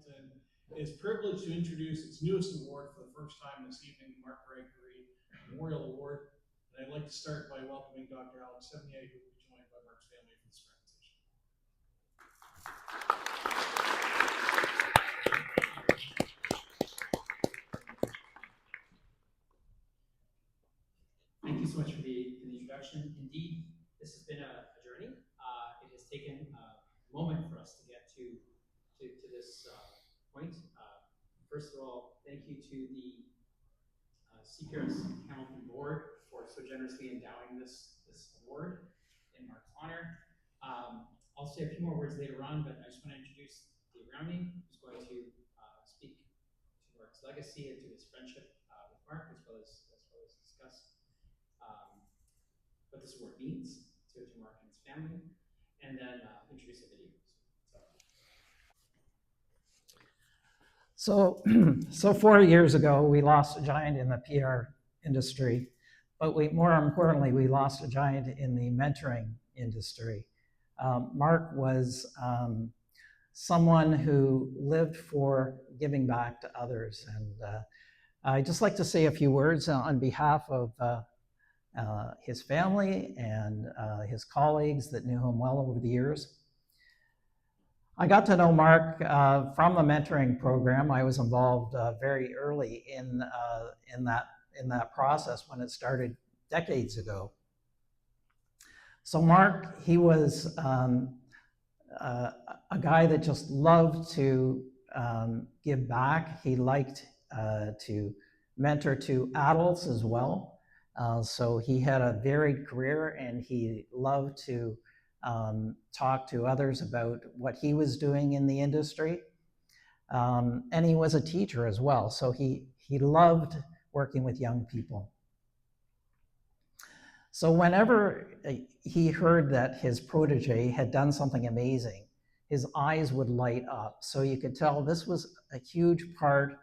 Hamilton is privileged to introduce its newest award for the first time this evening, the Mark Gregory Memorial Award. And I'd like to start by welcoming Dr. Alex Sevigny, who will be joined by Mark's family for this presentation. Thank you so much for the introduction. Indeed, this has been a journey. It has taken a moment for us to get to this point. First of all, thank you to the CPRS Hamilton Board for so generously endowing this award in Mark's honor. I'll say a few more words later on, but I just want to introduce Dave Rowney, who's going to speak to Mark's legacy and to his friendship with Mark, as well as discuss what this award means to Mark and his family, and then introduce a video. So 4 years ago, we lost a giant in the PR industry, but more importantly, we lost a giant in the mentoring industry. Mark was someone who lived for giving back to others, and I'd just like to say a few words on behalf of his family and his colleagues that knew him well over the years. I got to know Mark from the mentoring program. I was involved very early in that process when it started decades ago. So Mark, he was a guy that just loved to give back. He liked to mentor to adults as well. So he had a varied career, and he loved to talk to others about what he was doing in the industry. And he was a teacher as well, so he loved working with young people. So whenever he heard that his protege had done something amazing, his eyes would light up. So you could tell this was a huge part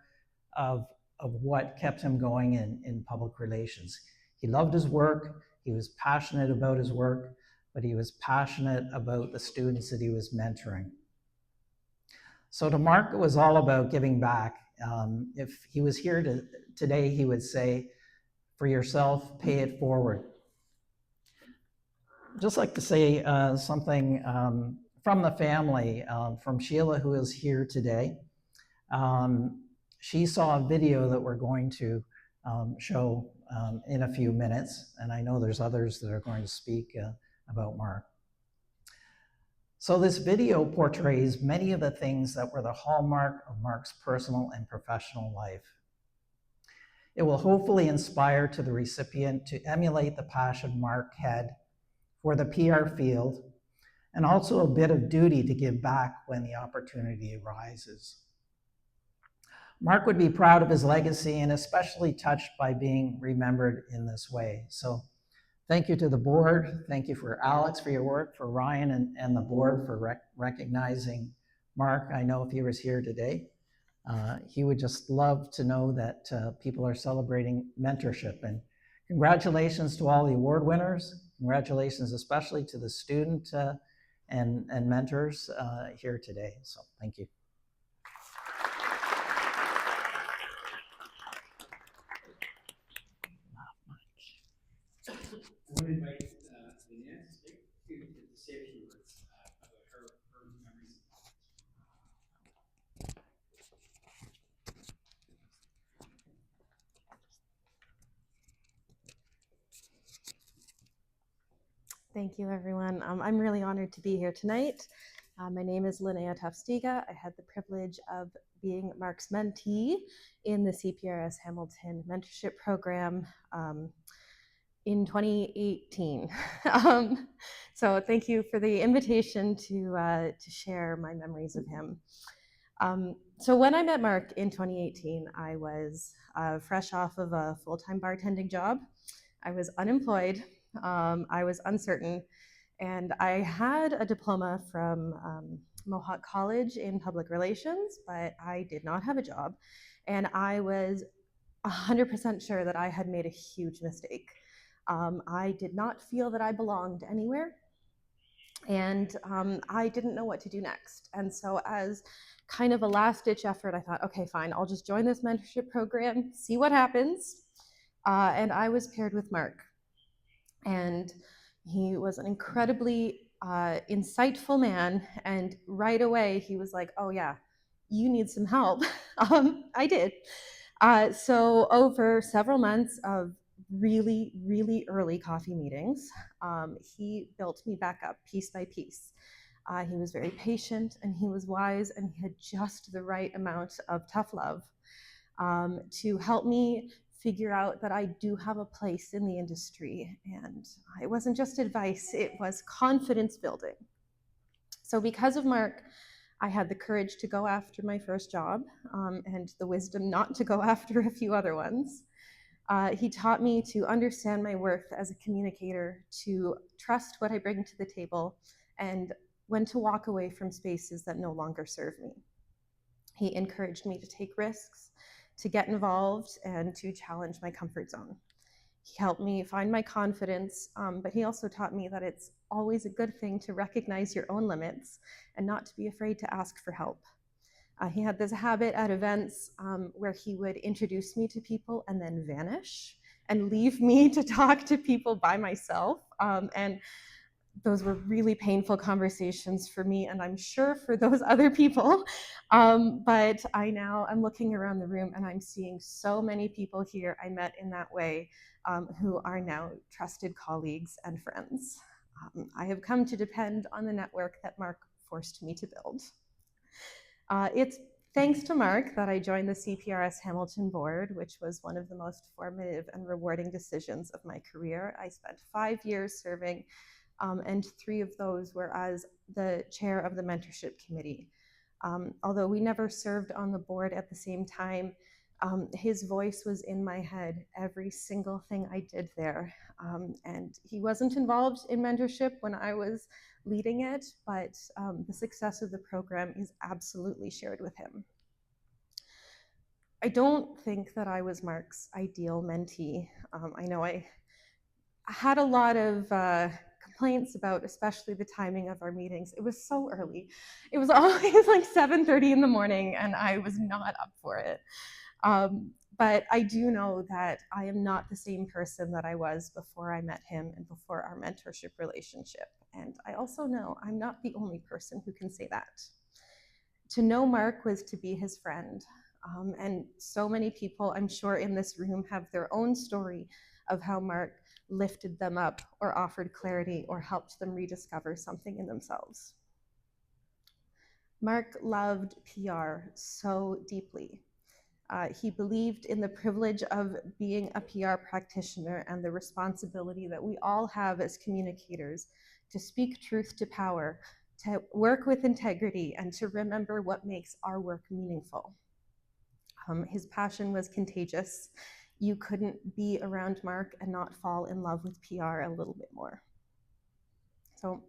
of what kept him going in public relations. He loved his work, he was passionate about his work, but he was passionate about the students that he was mentoring. So to Mark, it was all about giving back. If he was here today, he would say, for yourself, pay it forward. Just like to say something from the family, from Sheila, who is here today. She saw a video that we're going to show in a few minutes, and I know there's others that are going to speak about Mark. So this video portrays many of the things that were the hallmark of Mark's personal and professional life. It will hopefully inspire to the recipient to emulate the passion Mark had for the PR field, and also a bit of duty to give back when the opportunity arises. Mark would be proud of his legacy and especially touched by being remembered in this way. So thank you to the board. Thank you for Alex for your work, for Ryan and the board for recognizing Mark. I know if he was here today, he would just love to know that people are celebrating mentorship. And congratulations to all the award winners. Congratulations especially to the student and mentors here today. So thank you. I want to invite Linnea to speak, to say a few words about her memories. Thank you, everyone. I'm really honored to be here tonight. My name is Linnea Tufstiga. I had the privilege of being Mark's mentee in the CPRS Hamilton Mentorship Program in 2018. So thank you for the invitation to share my memories of him. So when I met Mark in 2018, I was fresh off of a full-time bartending job. I was unemployed. I was uncertain, and I had a diploma from Mohawk College in public relations, but I did not have a job, and I was 100% sure that I had made a huge mistake. I did not feel that I belonged anywhere, And I didn't know what to do next. And so as kind of a last-ditch effort, I thought, okay, fine, I'll just join this mentorship program, see what happens. And I was paired with Mark. And he was an incredibly insightful man. And right away, he was like, oh, yeah, you need some help. I did. So over several months of really, really early coffee meetings, he built me back up piece by piece. He was very patient and he was wise and he had just the right amount of tough love to help me figure out that I do have a place in the industry. And it wasn't just advice, it was confidence building. So because of Mark, I had the courage to go after my first job and the wisdom not to go after a few other ones. He taught me to understand my worth as a communicator, to trust what I bring to the table, and when to walk away from spaces that no longer serve me. He encouraged me to take risks, to get involved, and to challenge my comfort zone. He helped me find my confidence, but he also taught me that it's always a good thing to recognize your own limits and not to be afraid to ask for help. He had this habit at events where he would introduce me to people and then vanish and leave me to talk to people by myself. And those were really painful conversations for me, and I'm sure for those other people. But I'm looking around the room and I'm seeing so many people here I met in that way who are now trusted colleagues and friends. I have come to depend on the network that Mark forced me to build. It's thanks to Mark that I joined the CPRS Hamilton board, which was one of the most formative and rewarding decisions of my career. I spent 5 years serving, and 3 of those were as the chair of the mentorship committee. Although we never served on the board at the same time, his voice was in my head every single thing I did there. And he wasn't involved in mentorship when I was leading it, but the success of the program is absolutely shared with him. I don't think that I was Mark's ideal mentee. I know I had a lot of complaints about especially the timing of our meetings. It was so early. It was always like 7:30 in the morning and I was not up for it. But I do know that I am not the same person that I was before I met him and before our mentorship relationship. And I also know I'm not the only person who can say that. To know Mark was to be his friend. And so many people, I'm sure, in this room have their own story of how Mark lifted them up or offered clarity or helped them rediscover something in themselves. Mark loved PR so deeply. He believed in the privilege of being a PR practitioner and the responsibility that we all have as communicators to speak truth to power, to work with integrity, and to remember what makes our work meaningful. His passion was contagious. You couldn't be around Mark and not fall in love with PR a little bit more. So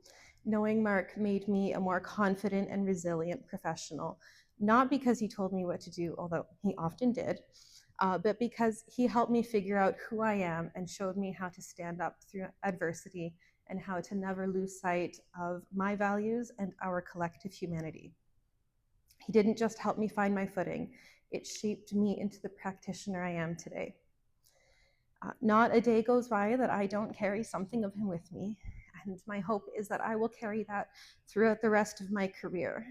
knowing Mark made me a more confident and resilient professional, not because he told me what to do, although he often did, but because he helped me figure out who I am and showed me how to stand up through adversity and how to never lose sight of my values and our collective humanity. He didn't just help me find my footing, it shaped me into the practitioner I am today. Not a day goes by that I don't carry something of him with me, and my hope is that I will carry that throughout the rest of my career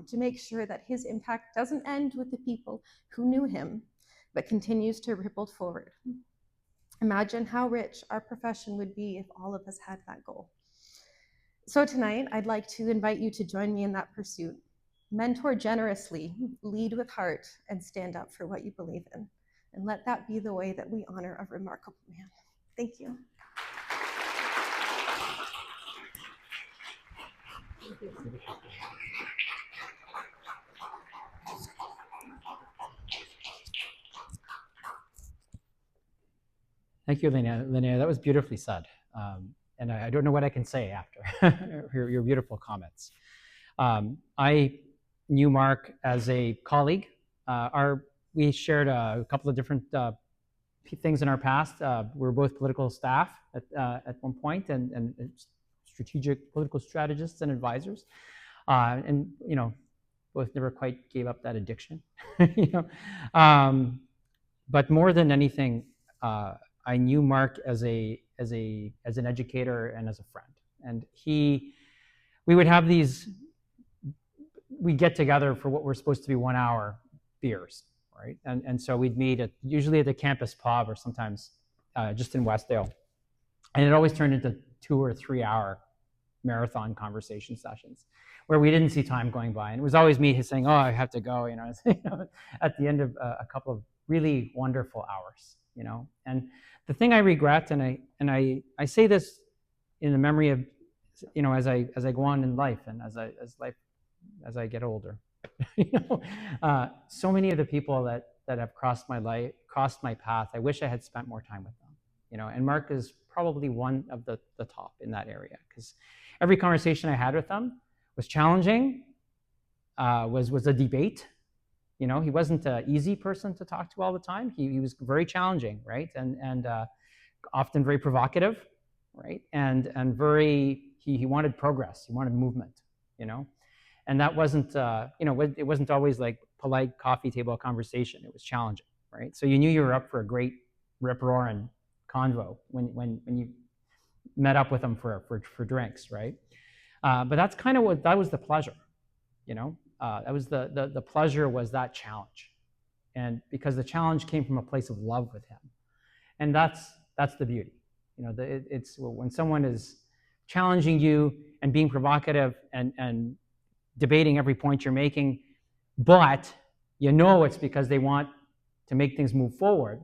to make sure that his impact doesn't end with the people who knew him, but continues to ripple forward. Imagine how rich our profession would be if all of us had that goal. So tonight, I'd like to invite you to join me in that pursuit. Mentor generously, lead with heart, and stand up for what you believe in. And let that be the way that we honor a remarkable man. Thank you. Thank you, Linnea. That was beautifully said. And I don't know what I can say after your beautiful comments. I knew Mark as a colleague. We shared a couple of different things in our past. We were both political staff at one point and strategic political strategists and advisors. And, both never quite gave up that addiction, But more than anything, I knew Mark as an educator and as a friend. And we would have we'd get together for what were supposed to be 1 hour beers, right? And so we'd meet usually at the campus pub or sometimes just in Westdale. And it always turned into 2 or 3 hour marathon conversation sessions where we didn't see time going by. And it was always me saying, oh, I have to go, at the end of a couple of really wonderful hours, And the thing I regret, and I say this in the memory of, as I go on in life and as I get older, so many of the people that have crossed my path, I wish I had spent more time with them, And Mark is probably one of the top in that area, because every conversation I had with him was challenging, was a debate. He wasn't an easy person to talk to all the time. He was very challenging, right? And often very provocative, right? And he wanted progress. He wanted movement, And that wasn't, it wasn't always like polite coffee table conversation. It was challenging, right? So you knew you were up for a great rip-roaring convo when you met up with him for drinks, right? But that's kind of that was the pleasure, That was the pleasure was that challenge, and because the challenge came from a place of love with him, and that's the beauty, it's when someone is challenging you and being provocative and debating every point you're making, but it's because they want to make things move forward.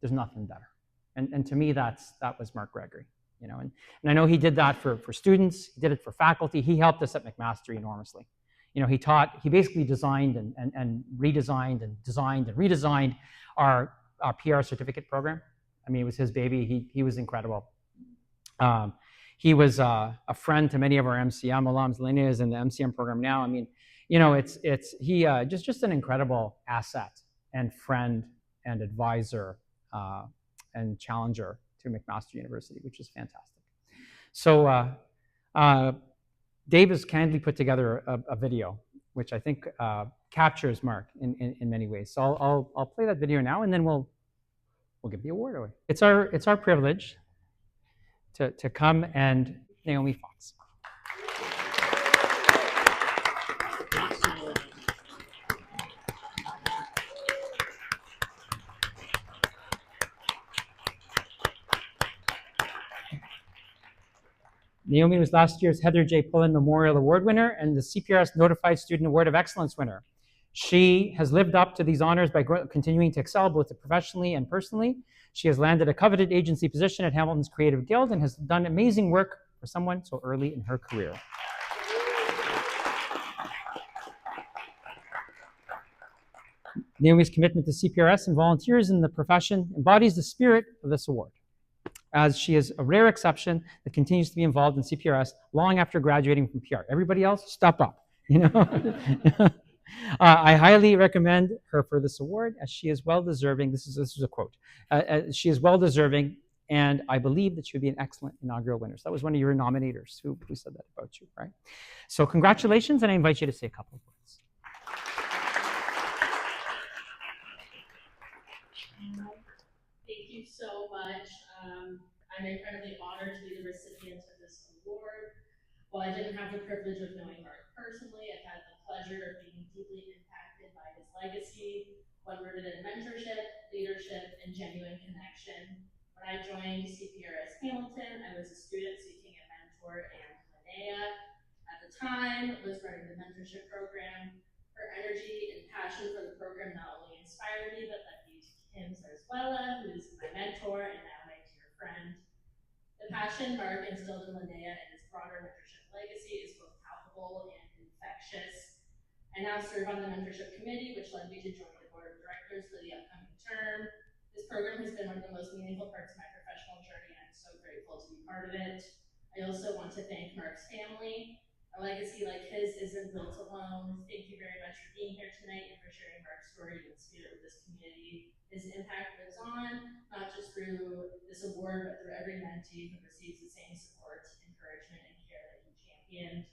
There's nothing better, and to me that was Mark Gregory. And I know he did that for students. He did it for faculty. He helped us at McMaster enormously. He basically designed and redesigned and designed and redesigned our PR certificate program. I mean, it was his baby. He was incredible. He was a friend to many of our MCM alums. Linnea is in the MCM program now. I mean, he just an incredible asset and friend and advisor and challenger to McMaster University, which is fantastic. So Dave has kindly put together a video, which I think captures Mark in many ways. So I'll play that video now, and then we'll give the award away. It's our privilege to come and Naomi Fox. Naomi was last year's Heather J. Pullen Memorial Award winner and the CPRS Notified Student Award of Excellence winner. She has lived up to these honors by continuing to excel both professionally and personally. She has landed a coveted agency position at Hamilton's Creative Guild and has done amazing work for someone so early in her career. Naomi's commitment to CPRS and volunteers in the profession embodies the spirit of this award, as she is a rare exception that continues to be involved in CPRS long after graduating from PR. Everybody else, step up. I highly recommend her for this award, as she is well-deserving. This is a quote. She is well-deserving, and I believe that she would be an excellent inaugural winner. So that was one of your nominators who said that about you, right? So congratulations, and I invite you to say a couple of words. Thank you so much. I'm incredibly honored to be the recipient of this award. While I didn't have the privilege of knowing Mark personally, I've had the pleasure of being deeply impacted by his legacy, one rooted in mentorship, leadership, and genuine connection. When I joined CPRS Hamilton, I was a student seeking a mentor, and Linnea, at the time, was running the mentorship program. Her energy and passion for the program not only inspired me, but led me to Kim Zarzuela, who is my mentor and now my dear friend. The passion Mark instilled in Linnea and his broader mentorship legacy is both palpable and infectious. I now serve on the mentorship committee, which led me to join the board of directors for the upcoming term. This program has been one of the most meaningful parts of my professional journey, and I'm so grateful to be part of it. I also want to thank Mark's family. A legacy like his isn't built alone. Thank you very much for being here tonight and for sharing Mark's story and the spirit of this community. His impact lives on, not just through this award, but through every mentee who receives the same support, encouragement, and care and